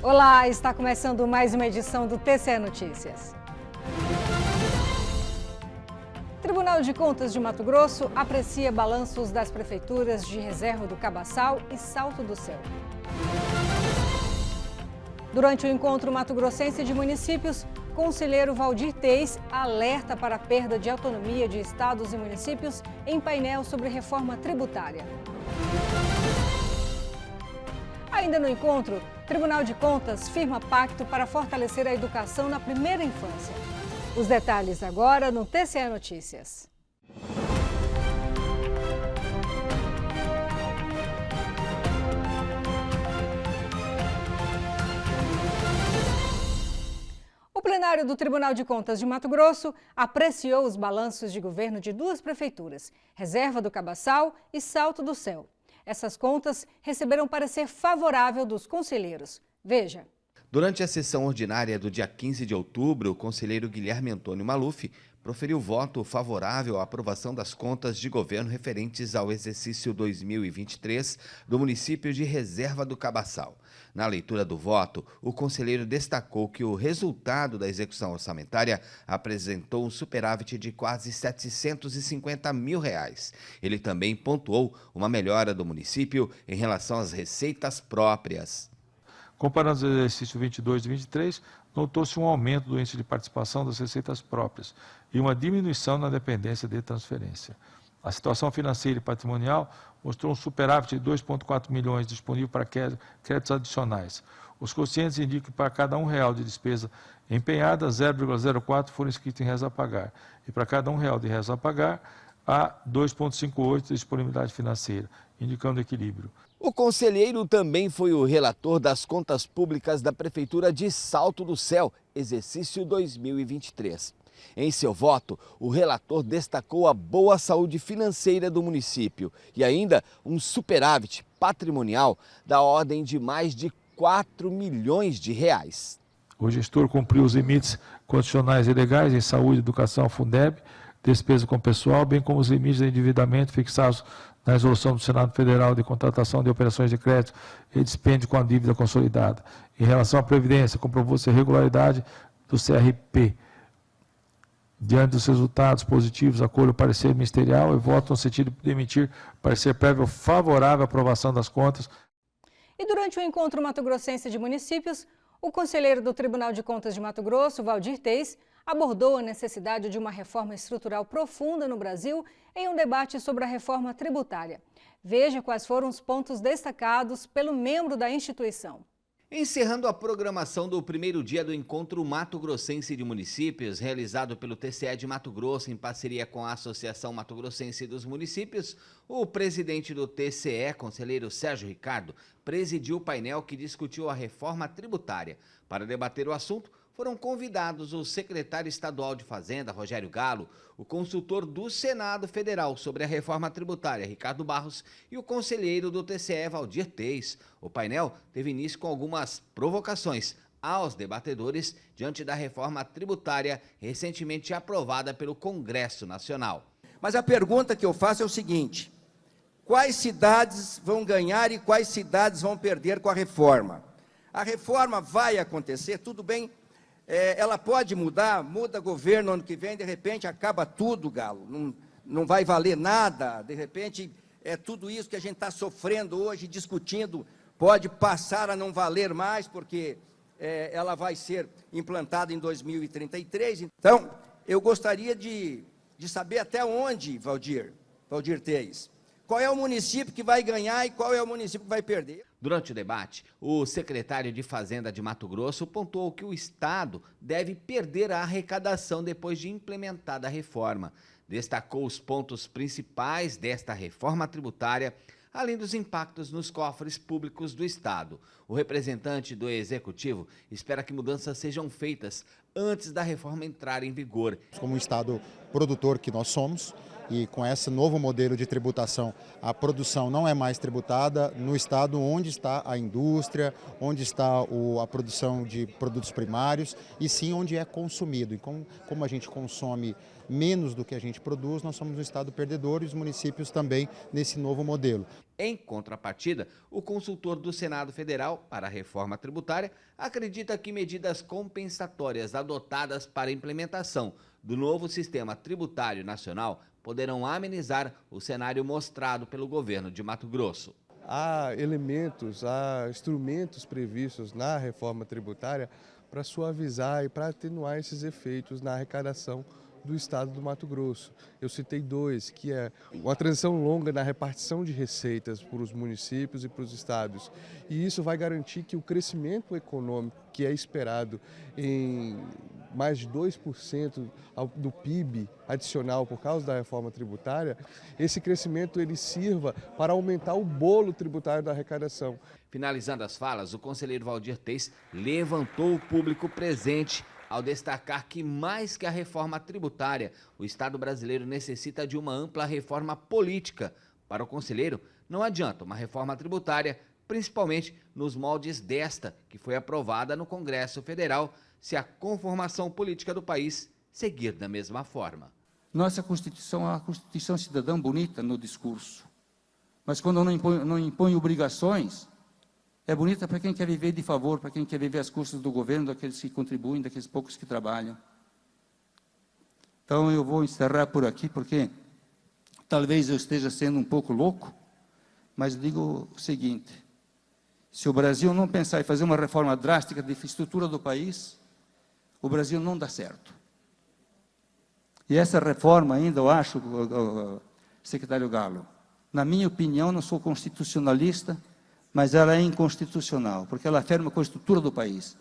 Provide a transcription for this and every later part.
Olá, está começando mais uma edição do TCE Notícias. Tribunal de Contas de Mato Grosso aprecia balanços das prefeituras de Reserva do Cabaçal e Salto do Céu. Durante o encontro mato-grossense de municípios, conselheiro Valdir Teis alerta para a perda de autonomia de estados e municípios em painel sobre reforma tributária. Ainda no encontro, Tribunal de Contas firma pacto para fortalecer a educação na primeira infância. Os detalhes agora no TCE Notícias. O plenário do Tribunal de Contas de Mato Grosso apreciou os balanços de governo de duas prefeituras, Reserva do Cabaçal e Salto do Céu. Essas contas receberam parecer favorável dos conselheiros. Veja. Durante a sessão ordinária do dia 15 de outubro, o conselheiro Guilherme Antônio Maluf proferiu voto favorável à aprovação das contas de governo referentes ao exercício 2023 do município de Reserva do Cabaçal. Na leitura do voto, o conselheiro destacou que o resultado da execução orçamentária apresentou um superávit de quase R$750 mil. Ele também pontuou uma melhora do município em relação às receitas próprias. Comparando o exercício 22 e 23, notou-se um aumento do índice de participação das receitas próprias e uma diminuição na dependência de transferência. A situação financeira e patrimonial mostrou um superávit de 2,4 milhões disponível para créditos adicionais. Os quocientes indicam que para cada R$1 de despesa empenhada, 0,04 foram inscritos em reza a pagar. E para cada R$1 de reza a pagar, há 2,58 de disponibilidade financeira, indicando equilíbrio. O conselheiro também foi o relator das contas públicas da Prefeitura de Salto do Céu, exercício 2023. Em seu voto, o relator destacou a boa saúde financeira do município e ainda um superávit patrimonial da ordem de mais de R$4 milhões. O gestor cumpriu os limites condicionais e legais em saúde, educação, Fundeb, despesa com pessoal, bem como os limites de endividamento fixados na resolução do Senado Federal de contratação de operações de crédito e dispêndio com a dívida consolidada. Em relação à Previdência, comprovou-se a regularidade do CRP. Diante dos resultados positivos, acolho o parecer ministerial e voto no sentido de emitir parecer prévio favorável à aprovação das contas. E durante o encontro mato-grossense de municípios, o conselheiro do Tribunal de Contas de Mato Grosso, Valdir Teis, abordou a necessidade de uma reforma estrutural profunda no Brasil em um debate sobre a reforma tributária. Veja quais foram os pontos destacados pelo membro da instituição. Encerrando a programação do primeiro dia do Encontro Mato-Grossense de Municípios, realizado pelo TCE de Mato Grosso em parceria com a Associação Mato-Grossense dos Municípios, o presidente do TCE, conselheiro Sérgio Ricardo, presidiu o painel que discutiu a reforma tributária. Para debater o assunto, foram convidados o secretário estadual de Fazenda, Rogério Galo, o consultor do Senado Federal sobre a reforma tributária, Ricardo Barros, e o conselheiro do TCE, Valdir Teis. O painel teve início com algumas provocações aos debatedores diante da reforma tributária recentemente aprovada pelo Congresso Nacional. Mas a pergunta que eu faço é o seguinte: quais cidades vão ganhar e quais cidades vão perder com a reforma? A reforma vai acontecer, tudo bem. Ela pode mudar, muda governo ano que vem, de repente acaba tudo, Galo, não vai valer nada, de repente tudo isso que a gente está sofrendo hoje, discutindo, pode passar a não valer mais, porque ela vai ser implantada em 2033. Então, eu gostaria de saber até onde, Valdir Teis, qual é o município que vai ganhar e qual é o município que vai perder. Durante o debate, o secretário de Fazenda de Mato Grosso pontuou que o Estado deve perder a arrecadação depois de implementada a reforma. Destacou os pontos principais desta reforma tributária, além dos impactos nos cofres públicos do Estado. O representante do Executivo espera que mudanças sejam feitas antes da reforma entrar em vigor. Como um Estado produtor que nós somos, E com esse novo modelo de tributação, a produção não é mais tributada no estado onde está a indústria, onde está a produção de produtos primários, e sim onde é consumido. E como a gente consome menos do que a gente produz, nós somos um estado perdedor e os municípios também nesse novo modelo. Em contrapartida, o consultor do Senado Federal para a reforma tributária acredita que medidas compensatórias adotadas para a implementação do novo sistema tributário nacional poderão amenizar o cenário mostrado pelo governo de Mato Grosso. Há elementos, há instrumentos previstos na reforma tributária para suavizar e para atenuar esses efeitos na arrecadação do estado do Mato Grosso. Eu citei dois, que é uma transição longa na repartição de receitas para os municípios e para os estados. E isso vai garantir que o crescimento econômico que é esperado em mais de 2% do PIB adicional por causa da reforma tributária, esse crescimento ele sirva para aumentar o bolo tributário da arrecadação. Finalizando as falas, o conselheiro Valdir Teis levantou o público presente ao destacar que, mais que a reforma tributária, o Estado brasileiro necessita de uma ampla reforma política. Para o conselheiro, não adianta uma reforma tributária, principalmente nos moldes desta, que foi aprovada no Congresso Federal, se a conformação política do país seguir da mesma forma. Nossa Constituição é uma Constituição cidadã bonita no discurso, mas quando não impõe obrigações, é bonita para quem quer viver de favor, para quem quer viver às custas do governo, daqueles que contribuem, daqueles poucos que trabalham. Então eu vou encerrar por aqui, porque talvez eu esteja sendo um pouco louco, mas digo o seguinte: se o Brasil não pensar em fazer uma reforma drástica da infraestrutura do país, o Brasil não dá certo. E essa reforma ainda, eu acho, secretário Galo, na minha opinião, não sou constitucionalista, mas ela é inconstitucional, porque ela afirma com a estrutura do país.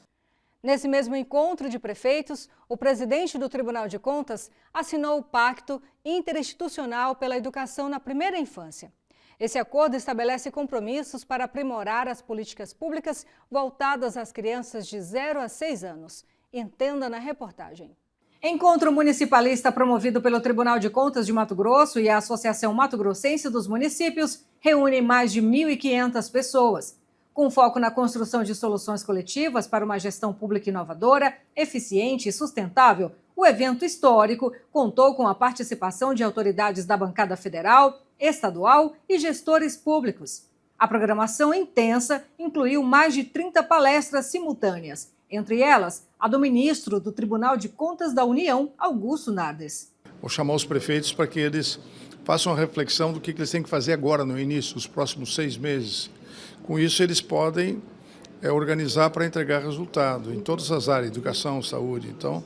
Nesse mesmo encontro de prefeitos, o presidente do Tribunal de Contas assinou o Pacto Interinstitucional pela Educação na Primeira Infância. Esse acordo estabelece compromissos para aprimorar as políticas públicas voltadas às crianças de 0 a 6 anos. Entenda na reportagem. Encontro municipalista promovido pelo Tribunal de Contas de Mato Grosso e a Associação Mato Grossense dos Municípios reúne mais de 1.500 pessoas. Com foco na construção de soluções coletivas para uma gestão pública inovadora, eficiente e sustentável, o evento histórico contou com a participação de autoridades da bancada federal, estadual e gestores públicos. A programação intensa incluiu mais de 30 palestras simultâneas, entre elas a do ministro do Tribunal de Contas da União, Augusto Nardes. Vou chamar os prefeitos para que eles façam uma reflexão do que eles têm que fazer agora no início, os próximos 6 meses. Com isso, eles podem organizar para entregar resultado em todas as áreas, educação, saúde. Então,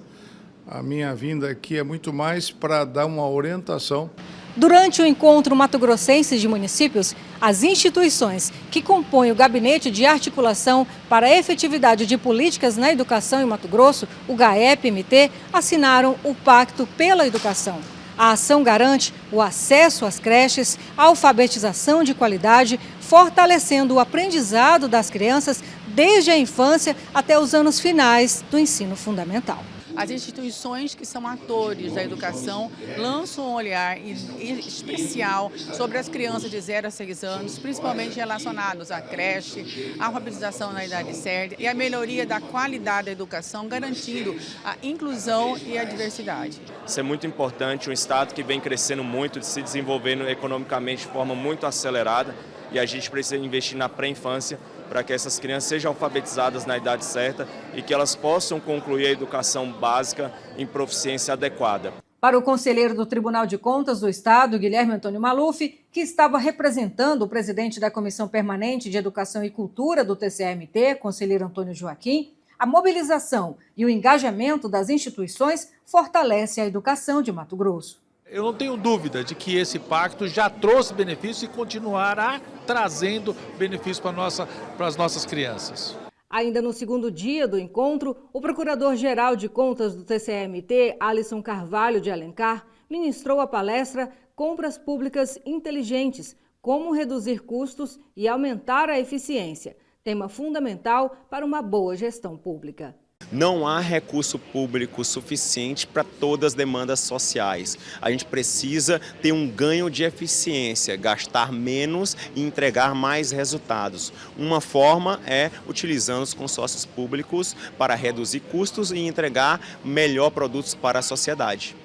a minha vinda aqui é muito mais para dar uma orientação. Durante o encontro mato-grossense de municípios, as instituições que compõem o Gabinete de Articulação para a Efetividade de Políticas na Educação em Mato Grosso, o GAEP-MT, assinaram o Pacto pela Educação. A ação garante o acesso às creches, a alfabetização de qualidade, fortalecendo o aprendizado das crianças desde a infância até os anos finais do ensino fundamental. As instituições que são atores da educação lançam um olhar especial sobre as crianças de 0 a 6 anos, principalmente relacionados à creche, à alfabetização na idade certa e a melhoria da qualidade da educação, garantindo a inclusão e a diversidade. Isso é muito importante, um estado que vem crescendo muito, se desenvolvendo economicamente de forma muito acelerada, e a gente precisa investir na pré-infância para que essas crianças sejam alfabetizadas na idade certa e que elas possam concluir a educação básica em proficiência adequada. Para o conselheiro do Tribunal de Contas do Estado, Guilherme Antônio Maluf, que estava representando o presidente da Comissão Permanente de Educação e Cultura do TCE-MT, conselheiro Antônio Joaquim, a mobilização e o engajamento das instituições fortalece a educação de Mato Grosso. Eu não tenho dúvida de que esse pacto já trouxe benefícios e continuará trazendo benefícios para as nossas crianças. Ainda no segundo dia do encontro, o Procurador-Geral de Contas do TCE-MT, Alisson Carvalho de Alencar, ministrou a palestra Compras Públicas Inteligentes, como reduzir custos e aumentar a eficiência, tema fundamental para uma boa gestão pública. Não há recurso público suficiente para todas as demandas sociais. A gente precisa ter um ganho de eficiência, gastar menos e entregar mais resultados. Uma forma é utilizando os consórcios públicos para reduzir custos e entregar melhor produtos para a sociedade.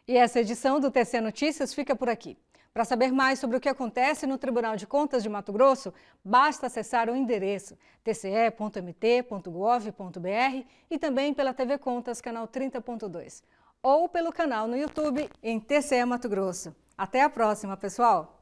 E essa edição do TC Notícias fica por aqui. Para saber mais sobre o que acontece no Tribunal de Contas de Mato Grosso, basta acessar o endereço tce.mt.gov.br e também pela TV Contas, canal 30.2, ou pelo canal no YouTube em TCE Mato Grosso. Até a próxima, pessoal!